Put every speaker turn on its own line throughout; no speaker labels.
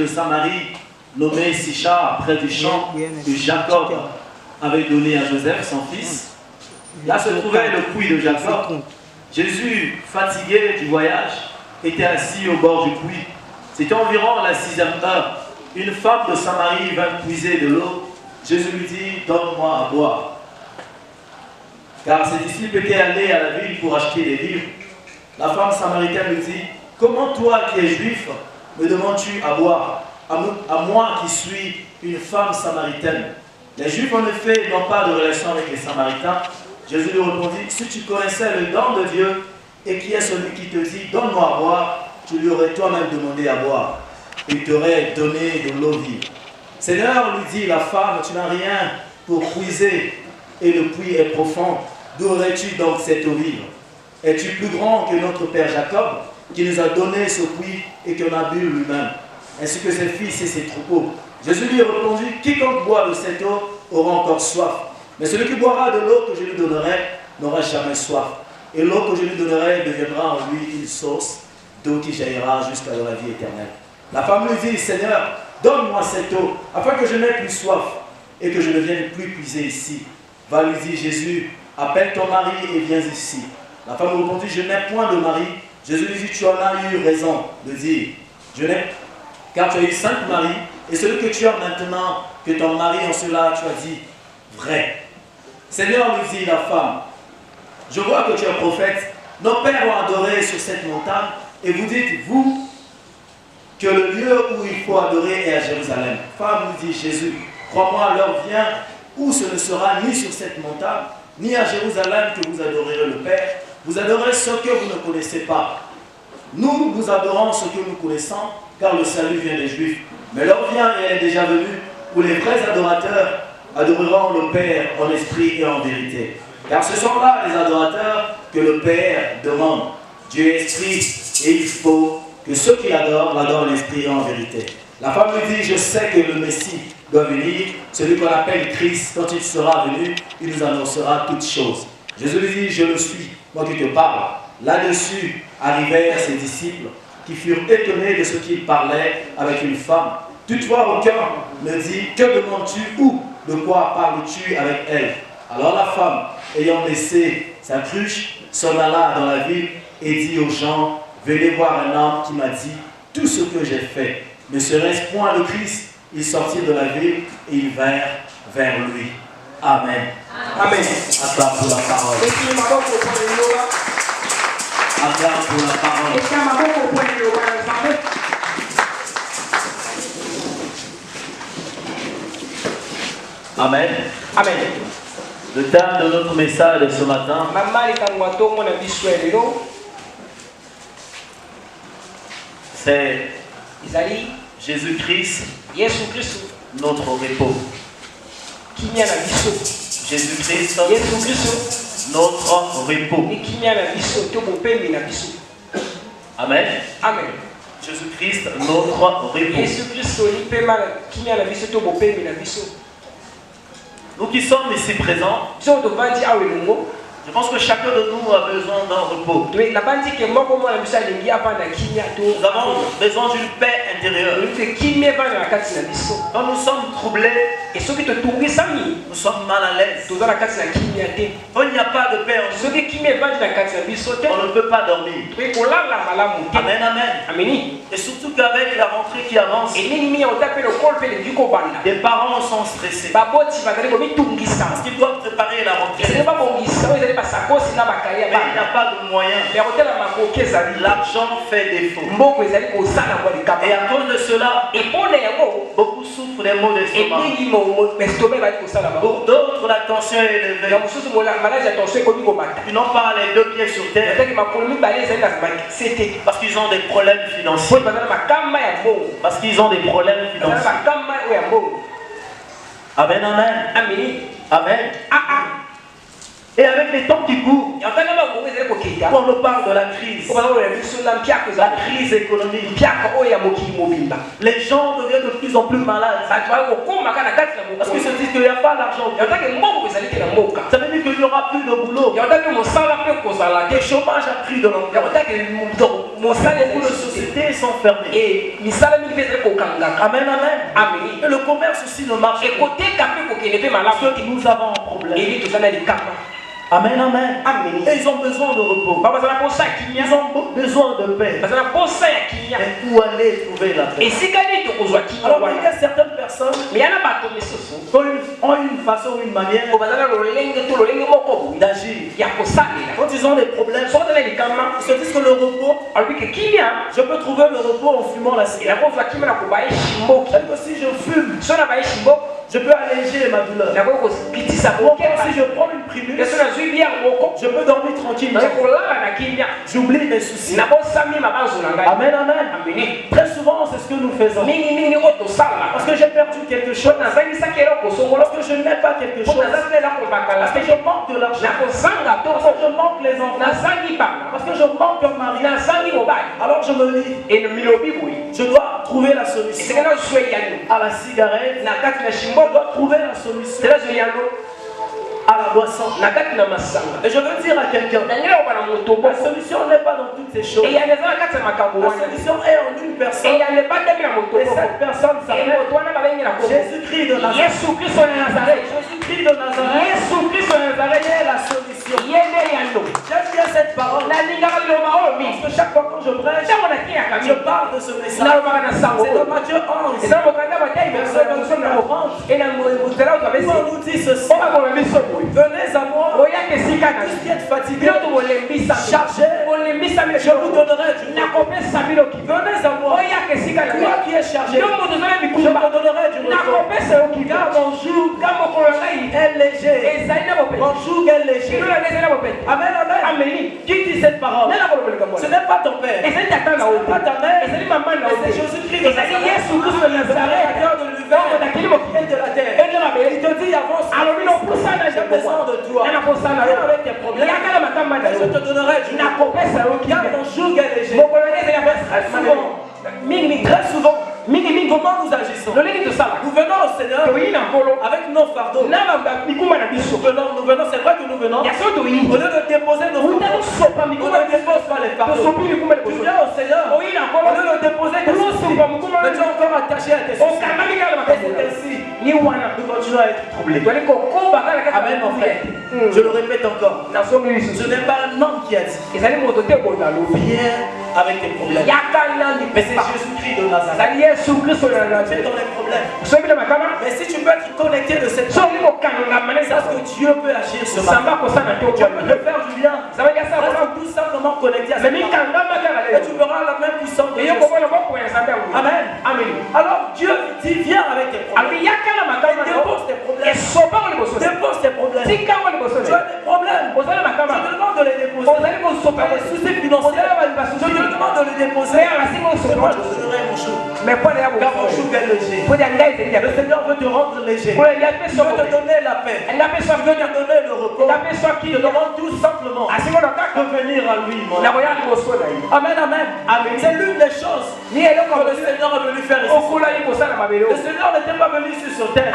de Samarie, nommé Sichar, près du champ que Jacob avait donné à Joseph, son fils. Là se trouvait le puits de Jacob. Jésus, fatigué du voyage, était assis au bord du puits. C'était environ la 6e heure. Une femme de Samarie vint puiser de l'eau. Jésus lui dit, donne-moi à boire. Car ses disciples étaient allés à la ville pour acheter des vivres. La femme samaritaine lui dit, comment toi qui es juif, me demandes-tu à boire, à moi qui suis une femme samaritaine? Les Juifs en effet n'ont pas de relation avec les Samaritains. Jésus lui répondit, si tu connaissais le don de Dieu et qui est celui qui te dit, donne-moi à boire, tu lui aurais toi-même demandé à boire. Il t'aurait donné de l'eau vive. Seigneur, lui dit la femme, tu n'as rien pour puiser et le puits est profond. D'où aurais-tu donc cette eau vive? Es-tu plus grand que notre père Jacob, qui nous a donné ce puits et qu'on a bu lui-même, ainsi que ses fils et ses troupeaux? Jésus lui répondit, quiconque boit de cette eau aura encore soif. Mais celui qui boira de l'eau que je lui donnerai n'aura jamais soif. Et l'eau que je lui donnerai deviendra en lui une source d'eau qui jaillira jusqu'à la vie éternelle. La femme lui dit, Seigneur, donne-moi cette eau, afin que je n'aie plus soif et que je ne vienne plus puiser ici. Va, lui dit Jésus, appelle ton mari et viens ici. La femme répondit, je n'ai point de mari. Jésus lui dit, tu en as eu raison de dire, je n'ai, car tu as eu 5 maris, et celui que tu as maintenant, que ton mari en cela, tu as dit, vrai. Seigneur, lui dit la femme, je vois que tu es prophète. Nos pères ont adoré sur cette montagne, et vous dites, vous, que le lieu où il faut adorer est à Jérusalem. Femme, lui dit Jésus, crois-moi, l'heure vient où ce ne sera ni sur cette montagne, ni à Jérusalem que vous adorerez le Père. Vous adorez ce que vous ne connaissez pas. Nous, nous adorons ce que nous connaissons, car le salut vient des Juifs. Mais l'heure vient, et elle est déjà venue, où les vrais adorateurs adoreront le Père en esprit et en vérité. Car ce sont là les adorateurs que le Père demande. Dieu est esprit, et il faut que ceux qui l'adorent, l'adorent en esprit et en vérité. La femme lui dit, je sais que le Messie doit venir, celui qu'on appelle Christ, quand il sera venu, il nous annoncera toutes choses. Jésus lui dit, je le suis, moi qui te parle. Là-dessus arrivèrent ses disciples, qui furent étonnés de ce qu'il parlait avec une femme. Toutefois, aucun ne dit, que demandes-tu ou de quoi parles-tu avec elle? Alors la femme, ayant laissé sa cruche, s'en alla dans la ville et dit aux gens, venez voir un homme qui m'a dit tout ce que j'ai fait. Ne serait-ce point le Christ? Ils sortirent de la ville et ils vinrent vers lui. Amen.
Amen.
Acclame pour la parole. Acclame pour la parole. Amen.
Amen.
Le thème de notre message de ce matin, c'est Jésus-Christ, notre repos. Jésus-Christ, notre repos. Amen.
Amen.
Jésus-Christ, notre repos. Nous qui sommes ici présents, je pense que chacun de nous a besoin d'un repos. Nous avons besoin d'une paix intérieure. Quand nous sommes troublés, nous sommes mal à l'aise. Quand il n'y a pas de paix en nous, on ne peut pas dormir. Amen, amen. Et surtout qu'avec la rentrée qui avance, les parents sont stressés parce qu'ils doivent préparer la rentrée. Mais il n'y a pas de moyen. L'argent fait défaut. Et à cause de cela, beaucoup souffrent des maux d'estomac. Pour d'autres, la tension est élevée. Ils n'ont pas les 2 pieds sur terre parce qu'ils ont des problèmes financiers. Parce qu'ils ont des problèmes financiers. Amen, amen. Amen. Et avec les temps qui courent, quand on parle de la crise économique, les gens deviennent de plus en plus malades. Parce qu'ils se disent qu'il n'y a pas d'argent. Ça veut dire qu'il n'y aura plus de boulot. Le chômage a pris de l'ampleur. Beaucoup de sociétés sont fermées.
Et
Amen, amen. Et le commerce aussi ne marche pas. Parce que nous avons un problème. Amen, amen. Et ils ont besoin de repos. Ils ont besoin de paix. Et où aller trouver la paix? Alors il y a certaines personnes qui ont une façon ou une manière d'agir. Quand ils ont des problèmes, ils se disent que le repos, je peux trouver le repos en fumant la cigarette. C'est-à-dire que si je fume, je peux alléger ma douleur. Si je prends une primule, je peux dormir tranquille. J'oublie mes soucis. Amen, amen. Très souvent, c'est ce que nous faisons. Parce que j'ai perdu quelque chose. Parce que je n'ai pas quelque chose. Parce que je manque de l'argent. Parce que je manque les enfants. Parce que je manque un mari. Alors je me dis, je dois trouver la solution à la cigarette. Je dois trouver la solution à la boisson. Et je veux dire à quelqu'un, la solution n'est pas dans toutes ces choses. La solution est en une personne. Et cette personne s'appelle Jésus-Christ de Nazareth. Jésus-Christ de Nazareth est la solution. J'aime bien cette parole. Parce que chaque fois que je prêche, je parle de ce message. C'est dans Matthieu 11. Verset 30. On nous dit ceci. Venez à moi, tous qui êtes fatigués, chargés, je vous donnerai du repos. Venez à moi, toi qui es chargé, je vous donnerai du repos. Car mon joug est léger. Mon joug est léger. Amen, amen. Qui dit cette parole? Ce n'est pas ton père, ce n'est pas ta mère, c'est Jésus-Christ de Nazareth, créateur de l'univers et de la terre. Il te dit avance. J'ai besoin de toi. Viens avec tes problèmes. Et je te donnerai du repos. Car mon joug est léger. Très souvent, comment nous agissons? Nous venons au Seigneur avec nos fardeaux. Nous venons, c'est vrai que nous venons. Au lieu de déposer nos fardeaux, on ne dépose pas les fardeaux. Tu viens au Seigneur, au lieu de déposer tes soucis, mais tu es encore attaché à tes soucis. Et c'est ainsi, nous continuons à être troublés. Amen, mon frère. Je le répète encore. Ce n'est pas un homme qui a dit. Viens avec tes problèmes. Mais c'est Jésus-Christ de Nazareth. Tu es dans les problèmes. Mais si tu peux être connecté de cette chose, sache que Dieu peut agir ce matin. Dieu peut te faire du bien. Reste tout simplement connecté à cette parole. Et tu verras la même puissance de Jésus. Amen. Alors Dieu dit viens avec tes problèmes. Dépose tes problèmes. Dépose tes problèmes. Tu as des problèmes. Je te demande de les déposer. Tu as des soucis financiers. Je te demande de les déposer. Et moi je te donnerai mon chou. Car mon chou est léger. Le Seigneur veut te rendre léger. Il veut te donner la paix. Il veut te donner le repos. Il te demande tout simplement de venir à lui. Amen, amen. C'est l'une des choses que le Seigneur est venu faire ici. Le Seigneur n'était pas venu ici sur terre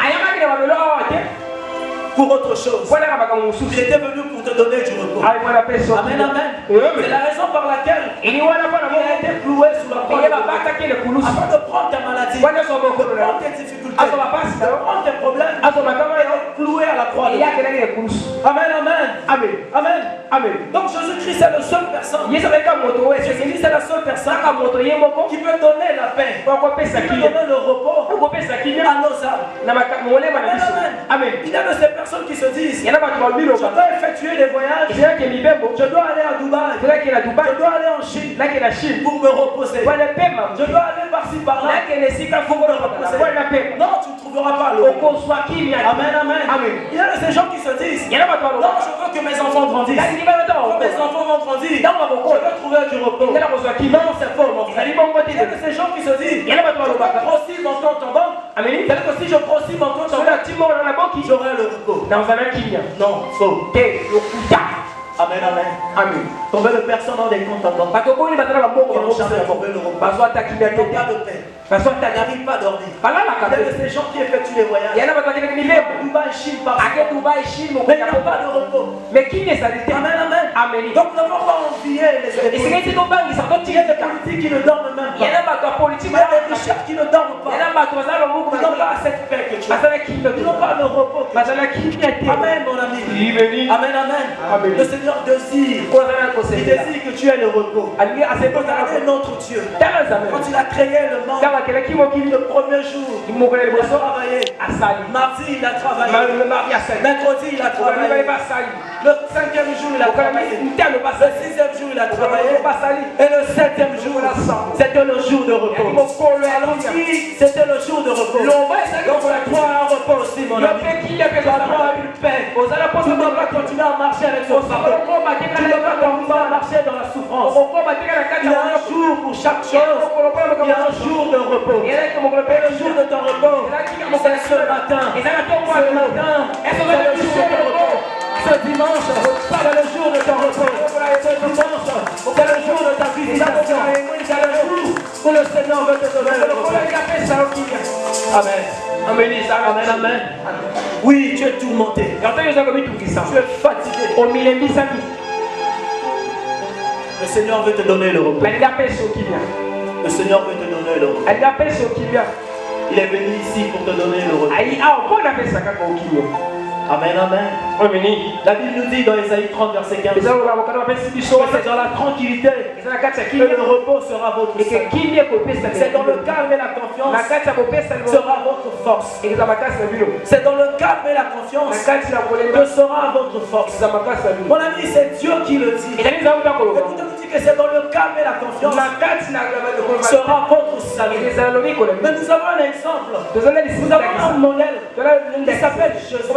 pour autre chose. Il était venu pour te donner du repos. Amen, amen. C'est la raison par laquelle il a été cloué sous la croix afin de prendre ta maladie, de prendre tes difficultés, de prendre tes problèmes et de clouer à la croix. Amen, amen. Amen. Amen. Donc Jésus-Christ est la seule personne. Jésus-Christ est la seule personne qui peut donner la paix, qui peut donner le repos à nos âmes. Amen. Il y a de ces personnes qui se disent je dois effectuer des voyages, je dois aller à Dubaï, je dois aller en Chine pour me reposer, je dois aller par-ci par-là pour me reposer. Non, tu ne trouveras pas le repos. Amen, amen. Il y a de ces gens qui se disent non, je veux que mes enfants grandissent. Quand mes enfants vont grandir, je veux trouver du repos. Non, c'est faux, mon frère. Il y a de ces gens qui se disent je veux grossir mon compte en banque. C'est-à-dire que si je grossis mon compte en banque, j'aurai le repos. Non, faux. Amen, amen.
Amen.
Combien de personnes ont des comptes en banque?
Parce que bon, il va travailler
Ils n'ont jamais trouvé le repos.
parce que tu
Ils n'ont pas de paix.
parce que
Ils n'arrivent pas à dormir.
tu as
Il y a ces gens qui effectuent les voyages.
il y a pas de
Dubaï, Chine, par
mais
mais il n'y a pas de repos.
mais qui ne s'arrête pas?
Amen, amen.
Amen.
Donc nous n'avons pas envié les
Et c'est
politiques.
que tu banques, ça doit
Il y a des politiques qui ne dorment même
il y
pas.
en a pas de politique,
Il y a des richesses qui ne dorment
il y
pas.
en a pas de ça le mot
Ils n'ont pas cette paix que tu as. Ils n'ont pas le repos que tu as. Amen, mon ami. Amen, amen.
Amen.
Le Seigneur désire. Il désire que tu aies le repos. Regardez notre Dieu. Quand il a créé le monde, le premier jour, il a travaillé. Mardi, il a travaillé. Mercredi, il a travaillé. Le 5e jour, il a travaillé. Le 6e jour, il a travaillé. Et le 7e jour, c'était le jour de repos. Alors qui c'était le jour de repos? Donc on a droit à un repos aussi, mon ami. Tu as droit à une paix. Tu ne dois pas continuer à marcher avec ton fardeau. Tu ne dois pas continuer à marcher dans la souffrance. Il y a un jour pour chaque chose. Il y a un jour de repos. Et le jour de ton repos, c'est ce matin. Ce matin, c'est le jour de repos. Ce dimanche, c'est le jour de ton repos. Ce dimanche, c'est le jour de ta visitation. C'est le jour où le Seigneur veut te donner le repos. Amen. Amen, amen. Oui, tu es tourmenté. Tu es fatigué. Le Seigneur veut te donner le repos. Le Seigneur veut te donner le repos. Il est venu ici pour te donner le repos. Amen, amen. La Bible nous dit dans Ésaïe 30, verset 15, que c'est dans la tranquillité que le repos sera votre salut. C'est dans le calme et la confiance sera votre force. C'est dans le calme et la confiance que sera votre force. Mon ami, c'est Dieu qui le dit. Et vous nous dit que c'est dans le calme et la confiance sera votre salut. Mais nous avons un exemple. Nous avons un modèle qui s'appelle Jésus.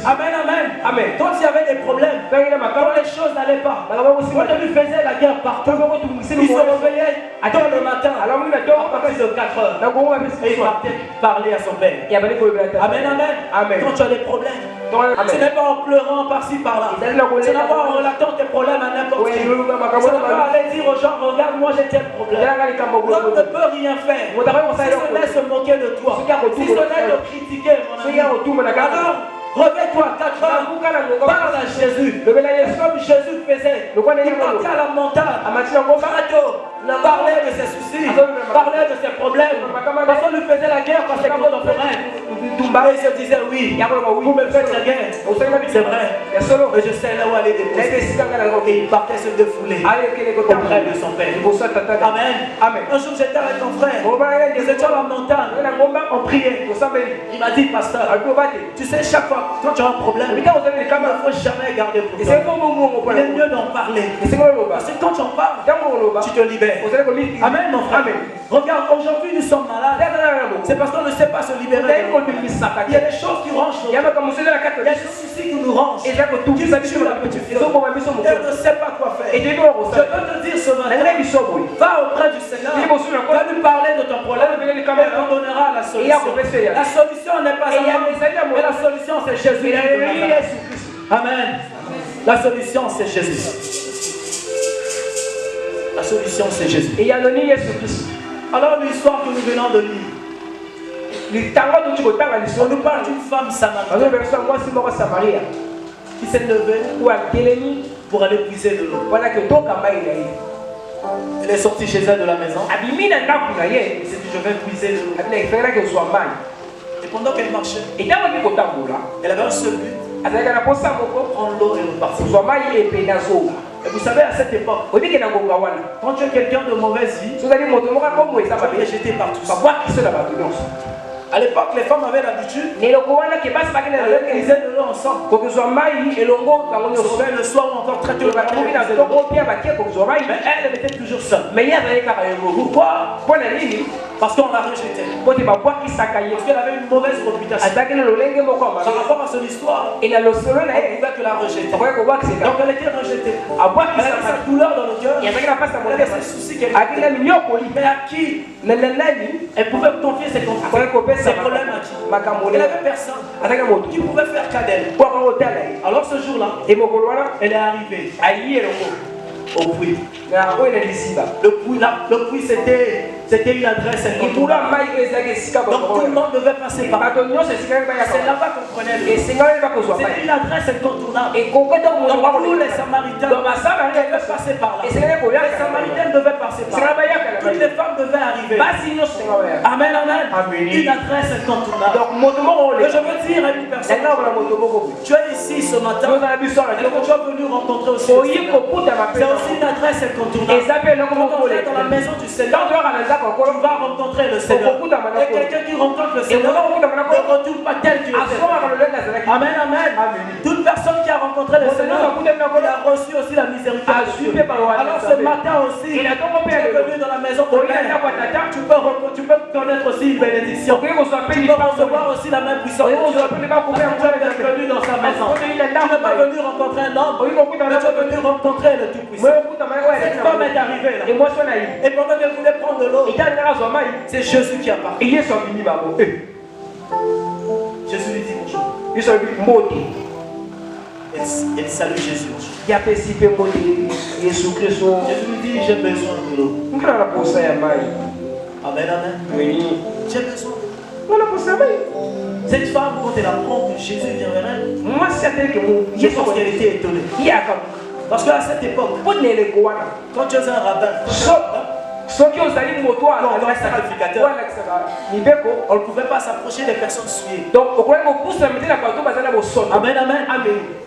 Amen, amen. Amen. Quand il y avait des problèmes, quand les choses n'allaient pas, quand lui faisait la guerre partout, il se réveillait tôt le matin, à partir de 4 heures, et il partait parler à son père. Amen, amen. Quand tu as des problèmes, ce n'est pas en pleurant par-ci par-là, ce n'est pas en relatant tes problèmes à n'importe qui, ce n'est pas aller dire aux gens, regarde, moi j'ai tel problème. L'homme ne peut rien faire si ce n'est se moquer de toi, si ce n'est te critiquer, mon ami. Alors, réveille-toi 4 heures, parle à Jésus. Comme Jésus faisait, il partait à la montagne, parlait de ses soucis, parlait de ses problèmes. Parce qu'on lui faisait la guerre par ses contemporains. Et il se disait, oui, vous me faites la guerre. C'est vrai. Et je sais là où aller déposer. Et il partait se défouler auprès de son père. Amen. Un jour j'étais avec mon frère. Nous étions à la montagne. On priait. Il m'a dit, pasteur, tu sais, chaque fois quand tu as un problème, il ne faut jamais garder pour toi. Il est mieux d'en parler. Parce que quand tu en parles, tu te libères. Amen, mon frère. Regarde, aujourd'hui nous sommes malades. C'est parce qu'on ne sait pas se libérer. Il y a des choses qui rangent. Il y a des soucis qui nous rangent. Qui nous tuent la petite vie. Et on ne sait pas quoi faire. Je veux te dire ce matin, va auprès du Seigneur. Va lui parler de ton problème. Et on donnera la solution. La solution n'est pas un homme, mais la solution c'est Jésus. Amen. La solution c'est Jésus. La solution c'est Jésus. Alors l'histoire que nous venons de lire, on nous parle d'une femme samaritaine qui s'est levée pour aller puiser de l'eau. Elle est sortie chez elle de la maison. Elle s'est dit, je vais puiser de l'eau. Et pendant qu'elle marchait, elle avait un seul but, prendre l'eau et repartir. Et vous savez, à cette époque, quand tu es quelqu'un de mauvaise vie, tu es jeté partout. À l'époque, les femmes avaient l'habitude d'aller puiser de l'eau ensemble. Et l'ongo, le soir ou encore très tôt le matin. Mais elle était toujours seule. Pourquoi? Parce qu'on l'a rejeté. Parce qu'elle avait une mauvaise réputation. Par rapport à son histoire, on pouvait que la rejeter. Donc elle était rejetée. Elle avait sa douleur dans le cœur. Elle avait ses soucis qu'elle avait. Mais à qui elle pouvait confier ses conflits, ses problèmes à qui? Elle n'avait personne qui pouvait faire cas d'elle. Alors ce jour-là, elle est arrivée au puits. Le puits c'était une adresse incontournable. Donc tout le monde devait passer par là. C'est là-bas qu'on prenait l'eau. C'était une adresse incontournable. Donc tous les Samaritains devaient passer par là. Les Samaritains devaient passer par là. Toutes les femmes devaient arriver. Amen, amen. Une adresse incontournable. Mais je veux dire à une personne, tu es ici ce matin et que tu es venu rencontrer aussi le Seigneur. C'est aussi une adresse incontournable. Quand on est dans la maison du Seigneur, tu vas rencontrer le Seigneur. Et quelqu'un qui rencontre le Seigneur ne retourne pas tel qu'il était. Amen, amen. Toute personne qui a rencontré le Seigneur, il a reçu aussi la miséricorde de Dieu. Alors ce matin aussi, tu es venu dans la maison de Père. Tu peux connaître aussi une bénédiction. Tu peux recevoir aussi la même puissance. Tu es venu dans sa maison. Tu n'es pas venu rencontrer un homme, mais tu es venu rencontrer le Tout-Puissant. Cette femme est arrivée là. Et pendant qu'elle voulait prendre de l'eau, c'est Jésus qui a parlé. Jésus lui dit bonjour. Elle salue Jésus. Jésus lui dit j'ai besoin de l'eau. Amen, amen. J'ai besoin de l'eau. Cette femme, quand elle apprend que Jésus vient vers elle, je pense qu'elle était étonnée. Parce qu'à cette époque, quand tu es un rabbin, sacrificateur, on ne pouvait pas s'approcher des personnes souillées. Amen, amen.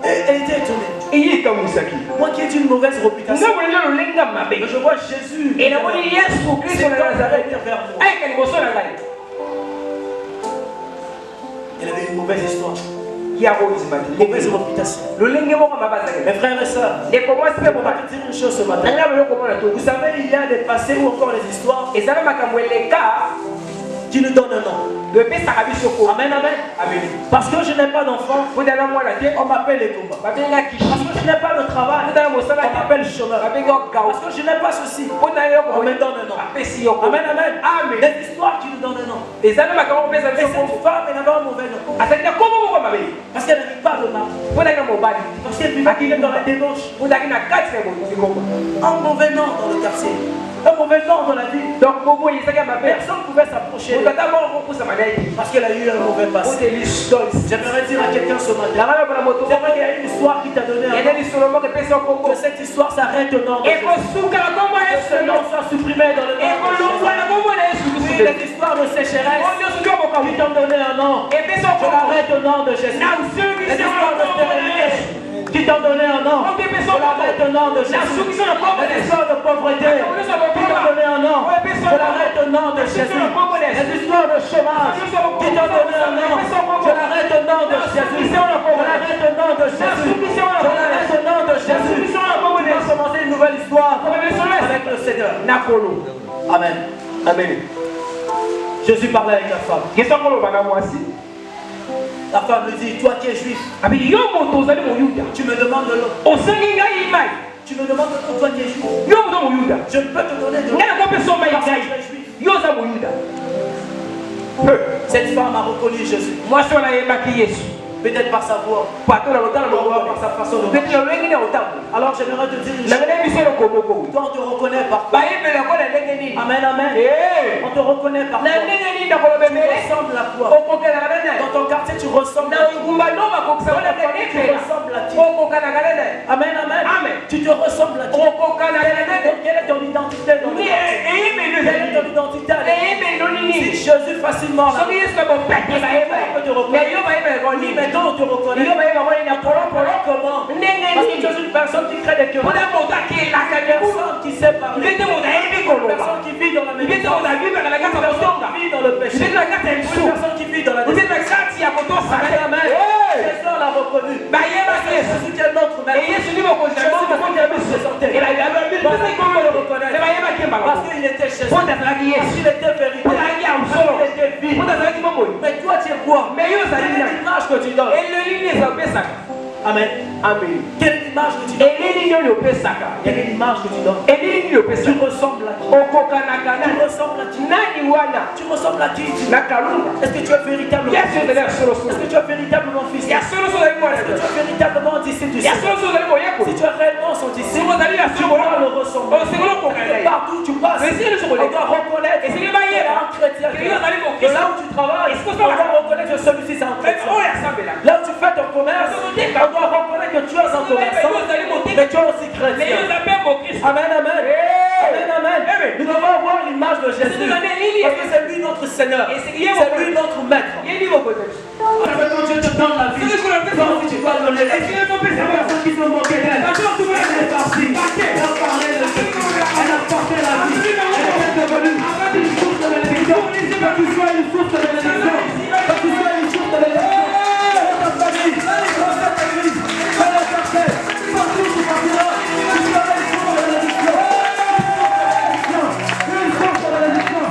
Elle était étonnée. Moi qui ai une mauvaise réputation, je vois Jésus et Nazareth vers moi. Elle avait une mauvaise histoire. Mauvaise réputation. Mes frères et sœurs, on va te dire une chose ce matin. Vous savez, il y a des passés ou encore des histoires qui nous donnent un nom. Amen, amen. Parce que je n'ai pas d'enfant, on m'appelle les combats. Parce que je n'ai pas de travail, on m'appelle chômeur. Parce que je n'ai pas ceci, on me donne un nom. Amen, amen. Des histoires qui nous donnent un nom. Et cette femme, elle avait un mauvais nom. Parce qu'elle n'avait pas de mari. Parce qu'elle vivait dans la débauche. Un mauvais nom dans le quartier. Un mauvais nom dans la vie. Donc, personne ne pouvait s'approcher parce qu'elle a eu un mauvais passé. J'aimerais dire à quelqu'un ce matin, c'est vrai qu'il y a une histoire qui t'a donné un nom. Que cette histoire s'arrête au nom de Jésus. Que ce nom soit supprimé dans le nom de Jésus. Oui, les histoires de sécheresse qui t'ont donné un nom, je l'arrête au nom de Jésus. Les histoires de stérilité qui t'ont donné un nom, je l'arrête au nom de Jésus. Les histoires de pauvreté qui t'ont donné un nom, je l'arrête au nom de Jésus. Les histoires de chômage qui t'ont donné un nom, je l'arrête au nom de Jésus. Je l'arrête au nom de Jésus. Je l'arrête au nom de Jésus. On va commencer une nouvelle histoire avec le Seigneur. Amen. Amen. Jésus parlait avec la femme. La femme lui dit, toi qui es juif, tu me demandes de l'eau. Tu me demandes de l'eau, toi qui es juif. Je peux te donner de l'eau parce que je suis juif. Cette femme a reconnu Jésus. Peut-être par sa voix, par sa façon de marcher. Alors j'aimerais te dire une chose. Toi on te reconnaît par toi. Amen, amen. On te reconnaît par toi. Tu ressembles à quoi? Dans ton quartier tu ressembles à qui? Tu ressembles à qui? Amen, amen. Tu te ressembles à qui? Quelle est ton identité dans le quartier? Quelle est ton identité? Si Jésus facilement là, on peut te reconnaître. Maintenant on te reconnaît. Comment? Parce que tu es une personne qui crée des querelles. Une personne qui sait parler. Une personne qui vit dans la maison. Une personne qui vit dans le péché. Une personne qui vit dans la déception. Amen. Jésus l'a reconnu. Jésus qui est notre maître. Jésus qui a pu se sortir. Parce qu'il le reconnaît. Parce qu'il était Jésus. Parce qu'il était vérité. image que tu donnes? Amen.
Amen.
Quelle image que tu donnes? Quelle image que tu donnes? Tu ressembles à qui? Tu ressembles à qui? Tu ressembles à qui? Est-ce que tu es véritablement fils? Est-ce que tu es véritablement fils? Est-ce que tu es véritablement disciple du Seigneur? Si tu es réellement son disciple, tu dois le ressembler. Partout où tu passes, on doit reconnaître que tu es un chrétien. Que là où tu travailles, on doit reconnaître que celui-ci c'est un chrétien. Là où tu fais ton commerce, on doit reconnaître que tu es un commerçant, mais tu es aussi chrétien. Amen, amen. Amen, amen. Nous devons avoir l'image de Jésus. Parce que c'est lui notre Seigneur. C'est lui notre maître. Quand Dieu te donne la vie, toi aussi tu dois donner la vie. Les personnes qui sont moquées d'elle, elle est partie. Elle a parlé de Jésus. Elle a porté la vie. Elle est devenue une source de bénédiction. Que tu sois une source de bénédiction. Que tu sois une source de bénédiction. Dans ta famille, dans cette église, dans la chapelle, partout où tu partiras, tu seras une source de bénédiction. Une source de bénédiction.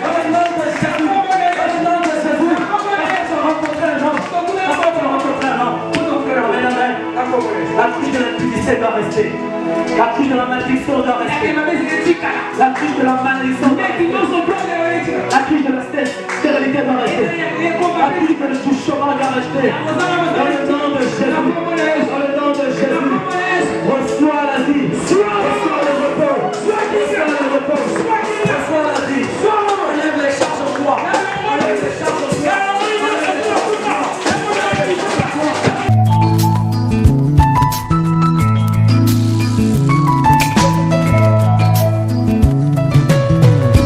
Dans le nom de Jésus. Dans le nom de Jésus. Afin de rencontrer un homme. Afin de rencontrer un homme. Amen, amen. La cruche de l'impudicité doit rester. La cruche de la malédiction doit rester. La cruche de la malédiction doit rester. La cruche de la stérilité doit rester. La cruche du chômage doit rester. Dans le nom de Jésus.